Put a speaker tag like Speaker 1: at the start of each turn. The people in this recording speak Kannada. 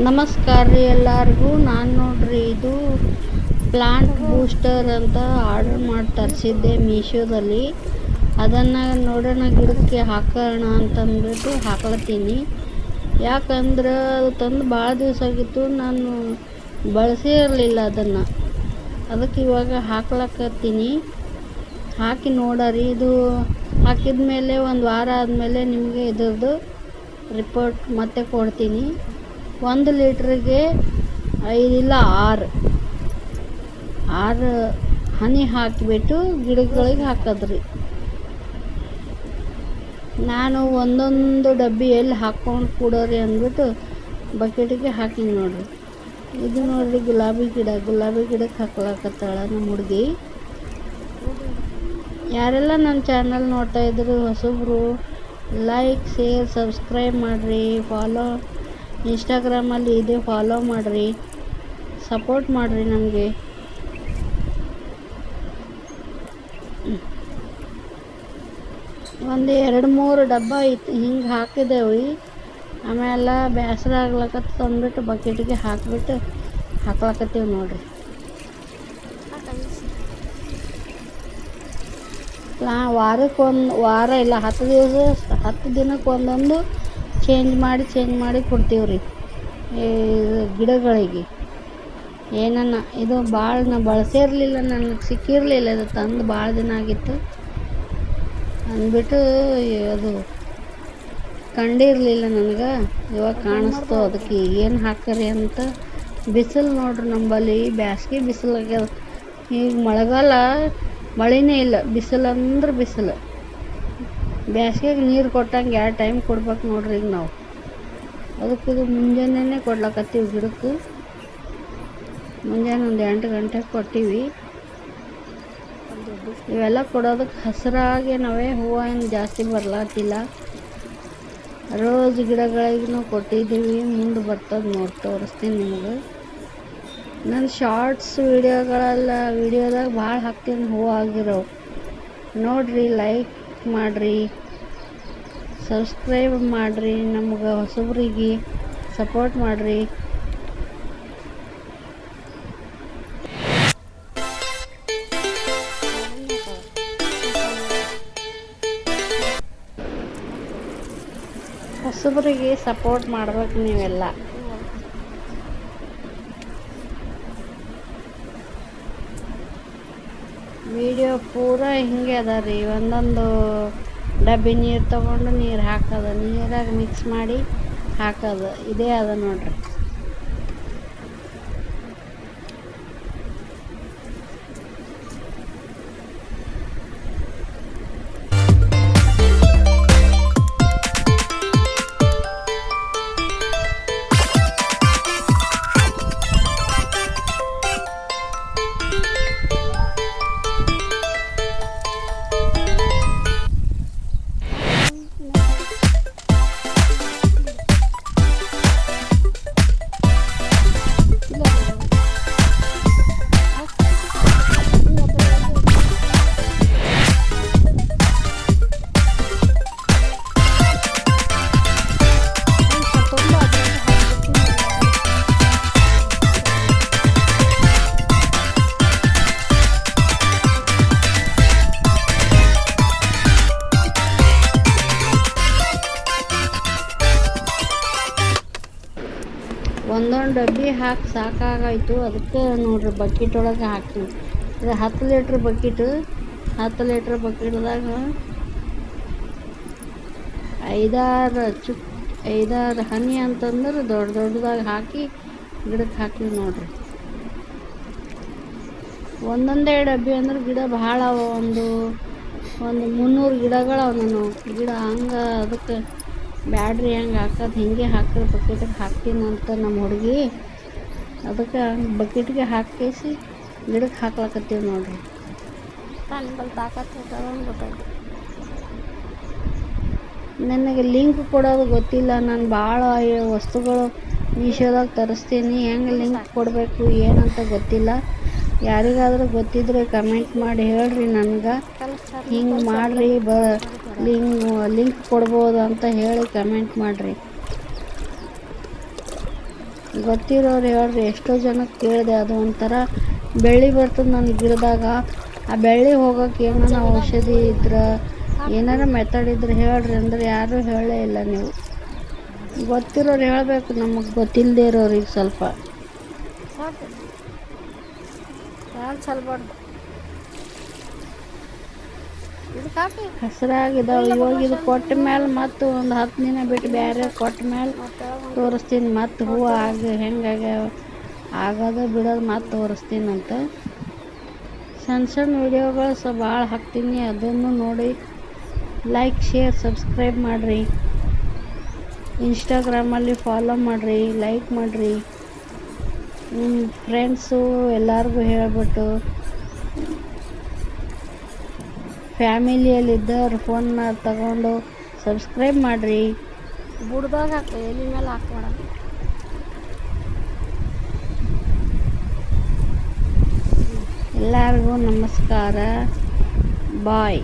Speaker 1: ನಮಸ್ಕಾರ ರೀ ಎಲ್ಲರಿಗೂ. ನಾನು ನೋಡ್ರಿ ಇದು ಪ್ಲಾಂಟ್ ಬೂಸ್ಟರ್ ಅಂತ ಆರ್ಡರ್ ಮಾಡಿ ತರಿಸಿದ್ದೆ ಮೀಶೋದಲ್ಲಿ. ಅದನ್ನು ನೋಡೋಣ ಗಿಡಕ್ಕೆ ಹಾಕೋಣ ಅಂತಂದ್ಬಿಟ್ಟು ಹಾಕ್ಲತ್ತೀನಿ. ಯಾಕಂದ್ರೆ ಅದು ತಂದು ಭಾಳ ದಿವಸ ಆಗಿತ್ತು, ನಾನು ಬಳಸೇ ಇರಲಿಲ್ಲ ಅದನ್ನು. ಅದಕ್ಕೆ ಇವಾಗ ಹಾಕ್ಲಕತ್ತೀನಿ. ಹಾಕಿ ನೋಡರಿ. ಇದು ಹಾಕಿದ ಮೇಲೆ ಒಂದು ವಾರ ಆದಮೇಲೆ ನಿಮಗೆ ಇದ್ರದ್ದು ರಿಪೋರ್ಟ್ ಮತ್ತೆ ಕೊಡ್ತೀನಿ. 1 ಲೀಟ್ರಿಗೆ 5 ಇಲ್ಲ 6 ಹನಿ ಹಾಕಿಬಿಟ್ಟು ಗಿಡಗಳಿಗೆ ಹಾಕೋದ್ರಿ. ನಾನು ಒಂದೊಂದು ಡಬ್ಬಿಯಲ್ಲಿ ಹಾಕ್ಕೊಂಡು ಕೊಡೋರಿ ಅಂದ್ಬಿಟ್ಟು ಬಕೆಟಿಗೆ ಹಾಕಿ ನೋಡ್ರಿ. ಇದು ನೋಡ್ರಿ ಗುಲಾಬಿ ಗಿಡಕ್ಕೆ ಹಾಕ್ಲಕತ್ತಾಳ ನಮ್ಮ ಹುಡುಗಿ. ಯಾರೆಲ್ಲ ನನ್ನ ಚಾನಲ್ ನೋಡ್ತಾ ಇದ್ರು ಹೊಸಬ್ರು, ಲೈಕ್, ಶೇರ್, ಸಬ್ಸ್ಕ್ರೈಬ್ ಮಾಡಿರಿ. ಇನ್ಸ್ಟಾಗ್ರಾಮಲ್ಲಿ ಇದೆ, ಫಾಲೋ ಮಾಡಿರಿ, ಸಪೋರ್ಟ್ ಮಾಡಿರಿ ನಮಗೆ. ಒಂದು 2-3 ಡಬ್ಬ ಇತ್ತು ಹಿಂಗೆ ಹಾಕಿದ್ದೇವೆ. ಆಮೇಲೆ ಬೇಸರ ಆಗ್ಲಕತ್ತ ಅಂದ್ಬಿಟ್ಟು ಬಕೆಟಿಗೆ ಹಾಕ್ಬಿಟ್ಟು ಹಾಕ್ಲಕತ್ತೀವಿ ನೋಡ್ರಿ. ವಾರ ಇಲ್ಲ 10 ದಿನಕ್ಕೆ ಒಂದೊಂದು ಚೇಂಜ್ ಮಾಡಿ ಕೊಡ್ತೀವ್ರಿ ಗಿಡಗಳಿಗೆ. ಏನನ್ನ ಇದು ಭಾಳ ನಾ ಬಳಸೇ ಇರಲಿಲ್ಲ, ನನಗೆ ಸಿಕ್ಕಿರಲಿಲ್ಲ. ಇದು ತಂದು ಭಾಳ ದಿನ ಆಗಿತ್ತು ಅಂದ್ಬಿಟ್ಟು ಅದು ಕಂಡಿರಲಿಲ್ಲ ನನಗೆ. ಇವಾಗ ಕಾಣಿಸ್ತು, ಅದಕ್ಕೆ ಏನು ಹಾಕರಿ ಅಂತ. ಬಿಸಿಲು ನೋಡ್ರಿ ನಂಬಲ್ಲಿ, ಬ್ಯಾಸ್ಗೆ ಬಿಸಿಲು ಆಗ್ಯದ. ಈಗ ಮಳೆಗಾಲ ಮಳೆನೇ ಇಲ್ಲ, ಬಿಸಿಲು ಅಂದ್ರೆ ಬಿಸಿಲು. ಬ್ಯಾಸ್ಗೆಗೆ ನೀರು ಕೊಟ್ಟಂಗೆ 2 ಟೈಮ್ ಕೊಡ್ಬೇಕು ನೋಡ್ರಿ ಈಗ ನಾವು. ಅದಕ್ಕೆ ಇದು ಮುಂಜಾನೆ ಕೊಡ್ಲಕತ್ತೀವಿ ಗಿಡಕ್ಕೆ. ಮುಂಜಾನೆ ಒಂದು 8 ಗಂಟೆಗೆ ಕೊಟ್ಟಿವಿ. ಇವೆಲ್ಲ ಕೊಡೋದಕ್ಕೆ ಹಸಿರಾಗಿ ನಾವೇ ಹೂವು ಏನು ಜಾಸ್ತಿ ಬರ್ಲಾತಿಲ್ಲ. ರೋಸ್ ಗಿಡಗಳಿಗೂ ಕೊಟ್ಟಿದ್ದೀವಿ. ಮುಂದೆ ಬರ್ತದೆ ನೋಡಿ, ತೋರಿಸ್ತೀನಿ ನಿಮಗೆ. ನನ್ನ ಶಾರ್ಟ್ಸ್ ವಿಡಿಯೋದಾಗ ಭಾಳ ಹಾಕ್ತೀನಿ ಹೂವು ಆಗಿರೋ ನೋಡ್ರಿ. ಲೈಕ್ ಮಾಡಿರಿ, ಸಬ್ಸ್ಕ್ರೈಬ್ ಮಾಡಿರಿ, ನಮ್ಗೆ ಹೊಸಬ್ರಿಗೆ ಸಪೋರ್ಟ್ ಮಾಡಿರಿ. ಹೊಸಬ್ರಿಗೆ ಸಪೋರ್ಟ್ ಮಾಡ್ಬೇಕು ನೀವೆಲ್ಲ. ವಿಡಿಯೋ ಪೂರ ಹಿಂಗೆ ಅದ ರೀ. ಒಂದೊಂದು ಡಬ್ಬಿ ನೀರು ತೊಗೊಂಡು ನೀರು ಹಾಕೋದು, ನೀರಾಗ ಮಿಕ್ಸ್ ಮಾಡಿ ಹಾಕೋದು, ಇದೇ ಅದ ನೋಡ್ರಿ. ಒಂದೊಂದು ಡಬ್ಬಿ ಹಾಕಿ ಸಾಕಾಗಾಯಿತು. ಅದಕ್ಕೆ ನೋಡ್ರಿ ಬಕೆಟ್ ಒಳಗೆ ಹಾಕ್ತೀವಿ. ಇದು 10 ಲೀಟ್ರ್ ಬಕೆಟು. 10 ಲೀಟ್ರ್ ಬಕೆಟ್ದಾಗ 5-6 ಹನಿ ಅಂತಂದ್ರೆ ದೊಡ್ಡದಾಗಿ ಹಾಕಿ ಗಿಡಕ್ಕೆ ಹಾಕ್ತೀವಿ ನೋಡ್ರಿ. ಒಂದೊಂದೇ ಡಬ್ಬಿ ಅಂದ್ರೆ ಗಿಡ ಭಾಳ ಅವ. ಒಂದು 300 ಗಿಡಗಳವ ನಾನು ಗಿಡ. ಹಂಗೆ ಅದಕ್ಕೆ ಬ್ಯಾಡ್ರಿ ಹೆಂಗೆ ಹಾಕೋದು, ಹಿಂಗೆ ಹಾಕಿದ್ರೆ ಬಕೆಟಿಗೆ ಹಾಕ್ತೀನಿ ಅಂತ ನಮ್ಮ ಹುಡುಗಿ. ಅದಕ್ಕೆ ಬಕೆಟ್ಗೆ ಹಾಕಿಸಿ ಗಿಡಕ್ಕೆ ಹಾಕ್ಲಕತ್ತೀವಿ ನೋಡ್ರಿ. ನನಗೆ ಲಿಂಕ್ ಕೊಡೋದು ಗೊತ್ತಿಲ್ಲ. ನಾನು ಭಾಳ ವಸ್ತುಗಳು ಮೀಶೋದಾಗ ತರಿಸ್ತೀನಿ. ಹೆಂಗೆ ಲಿಂಕ್ ಕೊಡಬೇಕು ಏನಂತ ಗೊತ್ತಿಲ್ಲ. ಯಾರಿಗಾದರೂ ಗೊತ್ತಿದ್ರೆ ಕಮೆಂಟ್ ಮಾಡಿ ಹೇಳ್ರಿ ನನಗೆ. ಹಿಂಗೆ ಮಾಡಿರಿ, ಲಿಂಕ್ ಕೊಡ್ಬೋದು ಅಂತ ಹೇಳಿ ಕಮೆಂಟ್ ಮಾಡಿರಿ. ಗೊತ್ತಿರೋರು ಹೇಳ್ರಿ. ಎಷ್ಟೋ ಜನಕ್ಕೆ ಕೇಳಿದೆ, ಅದು ಒಂಥರ ಬೆಳ್ಳಿ ಬರ್ತದೆ ನನ್ನ ಗಿಡದಾಗ. ಆ ಬೆಳ್ಳಿ ಹೋಗೋಕೆ ಏನಾರ ಔಷಧಿ ಇದ್ರೆ, ಏನಾರ ಮೆಥಡ್ ಇದ್ರೆ ಹೇಳ್ರಿ ಅಂದ್ರೆ ಯಾರೂ ಹೇಳೇ ಇಲ್ಲ. ನೀವು ಗೊತ್ತಿರೋರು ಹೇಳಬೇಕು, ನಮಗೆ ಗೊತ್ತಿಲ್ಲದೆ ಇರೋರಿಗೆ ಸ್ವಲ್ಪ. ಹಸಿರಾಗಿದ್ದಾವೆ. ಇವಾಗ ಇದು ಕೊಟ್ಟ ಮೇಲೆ ಮತ್ತು ಒಂದು 10 ದಿನ ಬಿಟ್ಟು ಬೇರೆ ಕೊಟ್ಟ ಮೇಲೆ ತೋರಿಸ್ತೀನಿ. ಮತ್ತು ಹೂವು ಹೆಂಗಾಗ್ಯಾವ ಆಗೋದು ಬಿಡೋದು ಮತ್ತು ತೋರಿಸ್ತೀನಂತ. ಸಣ್ಣ ಸಣ್ಣ ವಿಡಿಯೋಗಳು ಭಾಳ ಹಾಕ್ತೀನಿ, ಅದನ್ನು ನೋಡಿ ಲೈಕ್, ಶೇರ್, ಸಬ್ಸ್ಕ್ರೈಬ್ ಮಾಡಿರಿ. ಇನ್ಸ್ಟಾಗ್ರಾಮಲ್ಲಿ ಫಾಲೋ ಮಾಡಿರಿ, ಲೈಕ್ ಮಾಡಿರಿ. ನಿಮ್ಮ ಫ್ರೆಂಡ್ಸು ಎಲ್ಲರಿಗೂ ಹೇಳಿಬಿಟ್ಟು, ಫ್ಯಾಮಿಲಿಯಲ್ಲಿದ್ದವ್ರು ಫೋನ್ನ ತಗೊಂಡು ಸಬ್ಸ್ಕ್ರೈಬ್ ಮಾಡಿರಿ. ಬುಡ್ದಾಗ ಹಾಕು, ಎಲ್ಲಿ ಮೇಲೆ ಹಾಕ್ಬೇಡ. ಎಲ್ಲರಿಗೂ ನಮಸ್ಕಾರ, ಬಾಯ್.